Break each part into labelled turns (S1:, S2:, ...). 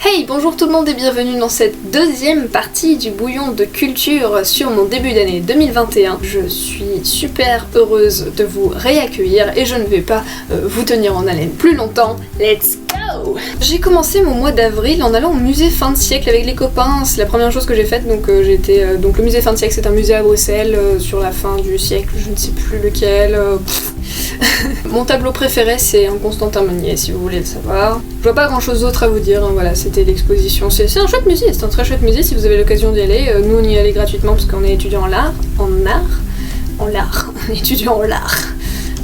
S1: Hey, bonjour tout le monde et bienvenue dans cette deuxième partie du bouillon de culture sur mon début d'année 2021. Je suis super heureuse de vous réaccueillir et je ne vais pas vous tenir en haleine plus longtemps. Let's go! J'ai commencé mon mois d'avril en allant au musée fin de siècle avec les copains. C'est la première chose que j'ai faite, donc donc le musée fin de siècle, c'est un musée à Bruxelles sur la fin du siècle, je ne sais plus lequel. Mon tableau préféré c'est un Constantin Meunier, si vous voulez le savoir. Je vois pas grand chose d'autre à vous dire, hein, voilà, c'était l'exposition. C'est un chouette musée, c'est un très chouette musée si vous avez l'occasion d'y aller. Nous on y allait gratuitement parce qu'on est étudiant en l'art, étudiant en l'art.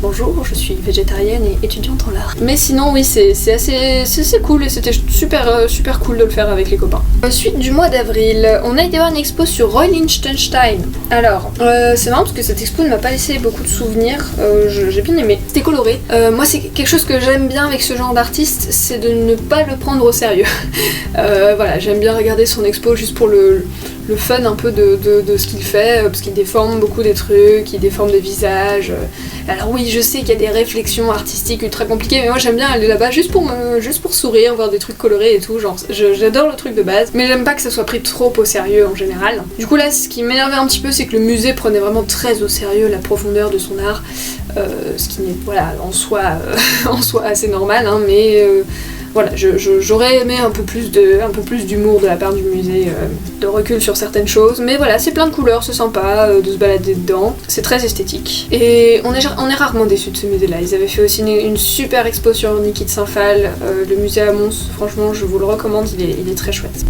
S1: Bonjour, je suis végétarienne et étudiante en l'art. Mais sinon oui, c'est assez cool et c'était super cool de le faire avec les copains. Suite du mois d'avril, on a été voir une expo sur Roy Lichtenstein. Alors, c'est marrant parce que cette expo ne m'a pas laissé beaucoup de souvenirs, j'ai bien aimé. C'était coloré. Moi c'est quelque chose que j'aime bien avec ce genre d'artiste, c'est de ne pas le prendre au sérieux. Voilà, j'aime bien regarder son expo juste pour le fun un peu de ce qu'il fait, parce qu'il déforme beaucoup des trucs, il déforme des visages. Alors oui, je sais qu'il y a des réflexions artistiques ultra compliquées, mais moi j'aime bien aller là-bas juste pour sourire, voir des trucs colorés et tout, genre j'adore le truc de base, mais j'aime pas que ça soit pris trop au sérieux en général. Du coup là, ce qui m'énervait un petit peu, c'est que le musée prenait vraiment très au sérieux la profondeur de son art, ce qui n'est, voilà, en soi assez normal, hein, mais... Voilà, j'aurais aimé un peu plus d'humour de la part du musée, de recul sur certaines choses, mais voilà, c'est plein de couleurs, c'est sympa de se balader dedans, c'est très esthétique. Et on est rarement déçus de ce musée-là. Ils avaient fait aussi une super expo sur Niki de Saint-Phal, le musée à Mons, franchement je vous le recommande, il est très chouette.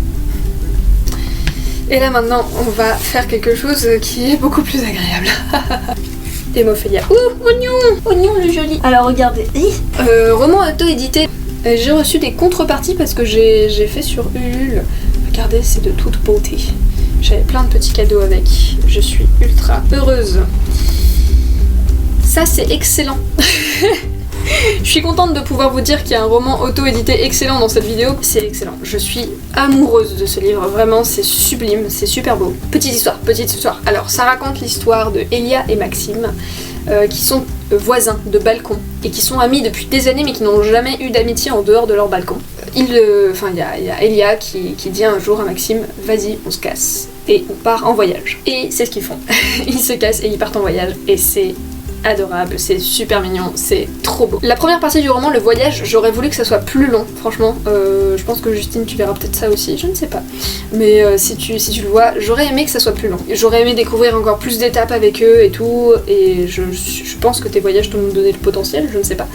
S1: Et là maintenant, on va faire quelque chose qui est beaucoup plus agréable. Hémophilia. Ouh, oignon le joli. Alors regardez, roman auto-édité. J'ai reçu des contreparties parce que j'ai fait sur Ulule. Regardez, c'est de toute beauté. J'avais plein de petits cadeaux avec. Je suis ultra heureuse. Ça, c'est excellent. Je suis contente de pouvoir vous dire qu'il y a un roman auto-édité excellent dans cette vidéo. C'est excellent. Je suis amoureuse de ce livre. Vraiment, c'est sublime. C'est super beau. Petite histoire. Alors, ça raconte l'histoire de Elia et Maxime, qui sont voisins de balcon et qui sont amis depuis des années mais qui n'ont jamais eu d'amitié en dehors de leur balcon. Il y a Elia qui dit un jour à Maxime, vas-y on se casse et on part en voyage. Et c'est ce qu'ils font. Ils se cassent et ils partent en voyage et c'est adorable, c'est super mignon, c'est trop beau. La première partie du roman, le voyage, j'aurais voulu que ça soit plus long, franchement. Je pense que Justine, tu verras peut-être ça aussi, je ne sais pas. Mais si tu le vois, j'aurais aimé que ça soit plus long. J'aurais aimé découvrir encore plus d'étapes avec eux et tout, et je pense que tes voyages t'ont donné le potentiel, je ne sais pas.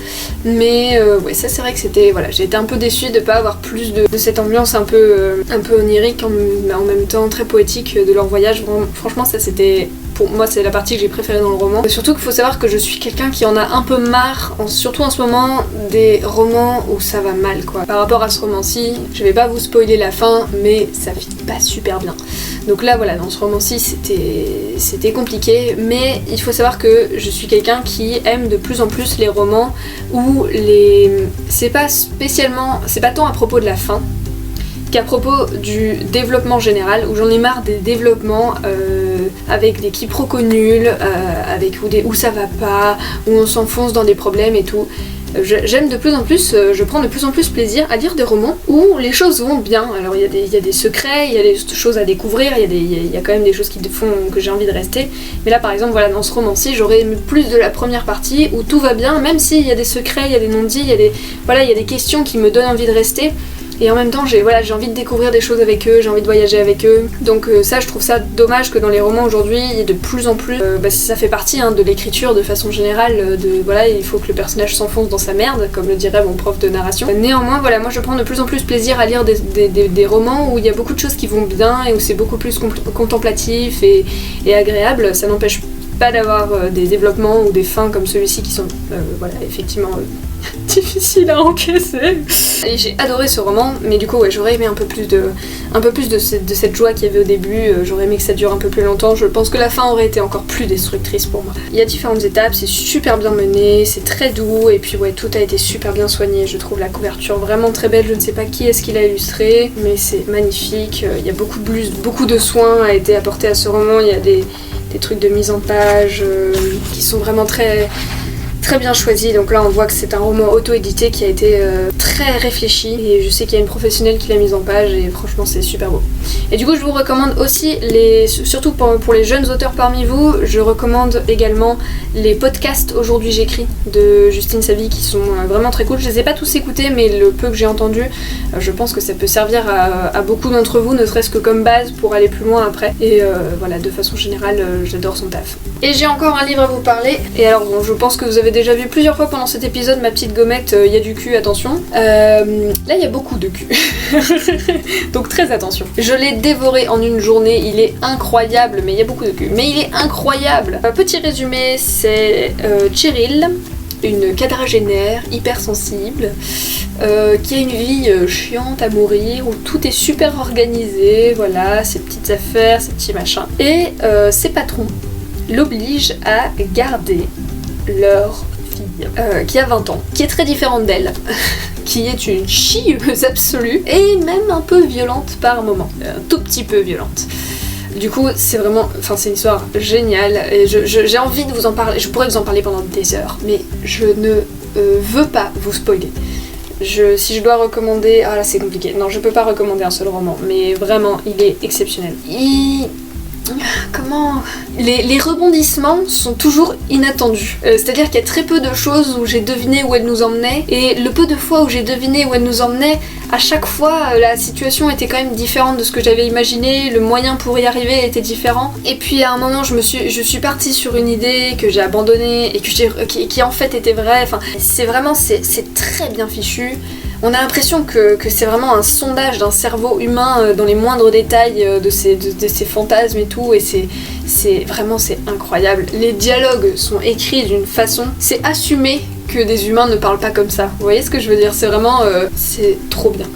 S1: Mais ouais, ça c'est vrai que c'était, voilà, j'ai été un peu déçue de pas avoir plus de cette ambiance un peu onirique, mais en même temps très poétique de leur voyage. Franchement, ça c'était... Pour moi, c'est la partie que j'ai préférée dans le roman. Surtout qu'il faut savoir que je suis quelqu'un qui en a un peu marre, surtout en ce moment, des romans où ça va mal, quoi. Par rapport à ce roman-ci, je vais pas vous spoiler la fin, mais ça finit pas super bien. Donc là, voilà, dans ce roman-ci, c'était compliqué, mais il faut savoir que je suis quelqu'un qui aime de plus en plus les romans où c'est pas tant à propos de la fin, qu'à propos du développement général, où j'en ai marre des développements avec des quiproquos nuls, où ça va pas, où on s'enfonce dans des problèmes et tout. J'aime de plus en plus, je prends de plus en plus plaisir à lire des romans où les choses vont bien. Alors il y a des secrets, il y a des choses à découvrir, il y a quand même des choses qui font que j'ai envie de rester. Mais là par exemple, voilà, dans ce roman-ci, j'aurais aimé plus de la première partie où tout va bien, même s'il y a des secrets, il y a des non-dits, il y a des questions qui me donnent envie de rester. Et en même temps, j'ai envie de découvrir des choses avec eux, j'ai envie de voyager avec eux. Donc ça, je trouve ça dommage que dans les romans aujourd'hui, il y ait de plus en plus... ça fait partie de l'écriture de façon générale, il faut que le personnage s'enfonce dans sa merde, comme le dirait mon prof de narration. Néanmoins, voilà, moi je prends de plus en plus plaisir à lire des romans où il y a beaucoup de choses qui vont bien et où c'est beaucoup plus contemplatif et agréable. Ça n'empêche pas d'avoir des développements ou des fins comme celui-ci qui sont, effectivement... difficile à encaisser. Et j'ai adoré ce roman, mais du coup ouais, j'aurais aimé un peu plus de cette joie qu'il y avait au début, j'aurais aimé que ça dure un peu plus longtemps, je pense que la fin aurait été encore plus destructrice pour moi. Il y a différentes étapes, c'est super bien mené, c'est très doux, et puis ouais, tout a été super bien soigné, je trouve la couverture vraiment très belle, je ne sais pas qui est-ce qui l'a illustré, mais c'est magnifique, il y a beaucoup de soins a été apporté à ce roman, il y a des trucs de mise en page qui sont vraiment très très bien choisi. Donc là on voit que c'est un roman auto-édité qui a été très réfléchi et je sais qu'il y a une professionnelle qui l'a mise en page et franchement c'est super beau. Et du coup je vous recommande aussi, surtout pour les jeunes auteurs parmi vous, je recommande également les podcasts Aujourd'hui j'écris de Justine Savy qui sont vraiment très cool. Je les ai pas tous écoutés mais le peu que j'ai entendu, je pense que ça peut servir à beaucoup d'entre vous, ne serait-ce que comme base pour aller plus loin après. Et voilà, de façon générale, j'adore son taf. Et j'ai encore un livre à vous parler. Et alors bon, je pense que vous avez déjà vu plusieurs fois pendant cet épisode ma petite gommette, il y a du cul, attention. Là il y a beaucoup de cul. Donc très attention. Je l'ai dévoré en une journée, il est incroyable, mais il y a beaucoup de cul. Mais il est incroyable. Petit résumé, c'est Cheryl, une quadragénaire hypersensible qui a une vie chiante à mourir, où tout est super organisé, voilà, ses petites affaires, ses petits machins. Et ses patrons l'obligent à garder leur fille, qui a 20 ans, qui est très différente d'elle, qui est une chieuse absolue, et même un peu violente par moments, un tout petit peu violente. Du coup, c'est vraiment, c'est une histoire géniale et j'ai envie de vous en parler, je pourrais vous en parler pendant des heures, mais je ne veux pas vous spoiler. Si je dois recommander, ah là c'est compliqué, non je peux pas recommander un seul roman, mais vraiment il est exceptionnel. Les rebondissements sont toujours inattendus. C'est-à-dire qu'il y a très peu de choses où j'ai deviné où elle nous emmenait, et le peu de fois où j'ai deviné où elle nous emmenait, à chaque fois la situation était quand même différente de ce que j'avais imaginé, le moyen pour y arriver était différent. Et puis à un moment je suis partie sur une idée que j'ai abandonnée et qui en fait était vraie. C'est très bien fichu. On a l'impression que c'est vraiment un sondage d'un cerveau humain dans les moindres détails de ses fantasmes et tout, et c'est incroyable. Les dialogues sont écrits d'une façon, c'est assumé que des humains ne parlent pas comme ça. Vous voyez ce que je veux dire? C'est vraiment, c'est trop bien.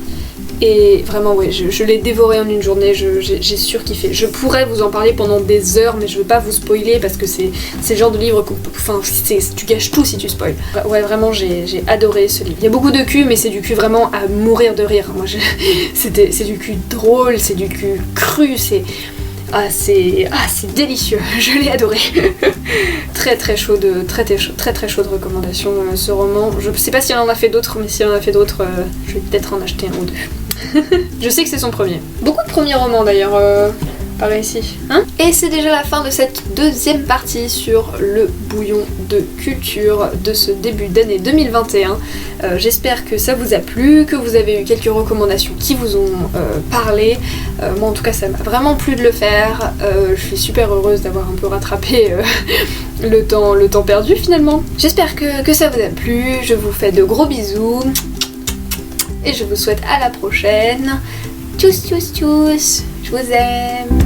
S1: Et vraiment, ouais, je l'ai dévoré en une journée, j'ai surkiffé. Je pourrais vous en parler pendant des heures, mais je veux pas vous spoiler parce que c'est le genre de livre tu gâches tout si tu spoil. Ouais, vraiment, j'ai adoré ce livre. Il y a beaucoup de cul, mais c'est du cul vraiment à mourir de rire. Moi, c'est du cul drôle, c'est du cul cru, c'est délicieux, je l'ai adoré. très chaude recommandation ce roman. Je sais pas si elle en a fait d'autres, mais si elle en a fait d'autres, je vais peut-être en acheter un ou deux. Je sais que c'est son premier. Beaucoup de premiers romans d'ailleurs par ici. Et c'est déjà la fin de cette deuxième partie sur le bouillon de culture de ce début d'année 2021. J'espère que ça vous a plu, que vous avez eu quelques recommandations qui vous ont parlé. Moi en tout cas ça m'a vraiment plu de le faire. Je suis super heureuse d'avoir un peu rattrapé le temps perdu finalement. J'espère que ça vous a plu. Je vous fais de gros bisous. Et je vous souhaite à la prochaine. Tchuss tchuss tchuss. Je vous aime.